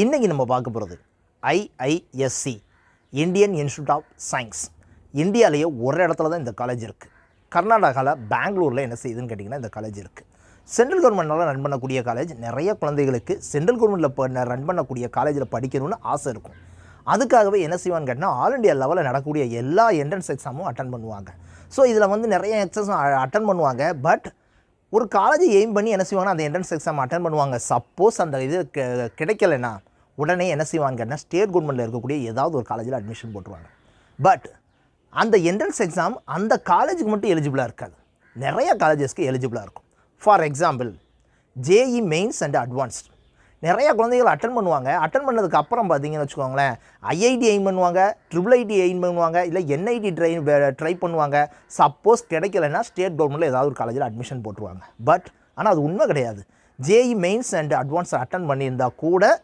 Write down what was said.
இன்றைக்கி நம்ம பார்க்க போகிறது IISc, Indian institute of science. இந்தியாவிலேயே ஒரு இடத்துல தான் இந்த காலேஜ் இருக்குது. கர்நாடகாவில் பெங்களூரில் என்ன செய்யுதுன்னு கேட்டிங்கன்னா இந்த காலேஜ் இருக்குது. சென்ட்ரல் கவர்மெண்ட்டால் ரன் பண்ணக்கூடிய காலேஜ். நிறைய குழந்தைகளுக்கு சென்ட்ரல் கவர்மெண்ட்டில் ரன் பண்ணக்கூடிய காலேஜில் படிக்கணும்னு ஆசை இருக்கும். அதுக்காகவே என்ன செய்வான்னு கேட்டால் ஆல் இண்டியா லெவலில் நடக்கக்கூடிய எல்லா என்ட்ரன்ஸ் எக்ஸாமும் அட்டன் பண்ணுவாங்க. ஸோ இதில் வந்து நிறைய எக்ஸாம் அட்டன் பண்ணுவாங்க. பட் ஒரு காலேஜை எய்ம் பண்ணி என்ன செய்வாங்கன்னா அந்த என்ட்ரன்ஸ் எக்ஸாம் அட்டன் பண்ணுவாங்க. சப்போஸ் அந்த இது கிடைக்கலைன்னா உடனே என்ன செய்வான்னு கேட்டால் ஸ்டேட் கவர்மெண்ட்டில் இருக்கக்கூடிய ஏதாவது ஒரு காலேஜில் அட்மிஷன் போட்டுருவாங்க. பட் அந்த என்ட்ரன்ஸ் எக்ஸாம் அந்த காலேஜுக்கு மட்டும் எலிஜிபிளாக இருக்காது, நிறைய காலேஜஸ்க்கு எலிஜிபிளாக இருக்கும். For example JE Mains and advanced நிறைய குழந்தைகள் அட்டன் பண்ணுவாங்க. அட்டன் பண்ணதுக்கு அப்புறம் பார்த்தீங்கன்னு வச்சுக்கோங்களேன், ஐஐடி எய்ம் பண்ணுவாங்க, IIIT எய்ம் பண்ணுவாங்க, இல்லை NIT ட்ரை பண்ணுவாங்க. சப்போஸ் கிடைக்கலைன்னா ஸ்டேட் கவர்மெண்ட்டில் ஏதாவது ஒரு காலேஜில் அட்மிஷன் போட்டுருவாங்க. பட் ஆனால் அது உண்மை கிடையாது. JEE Mains and advance attend பண்ணியிருந்தால் கூட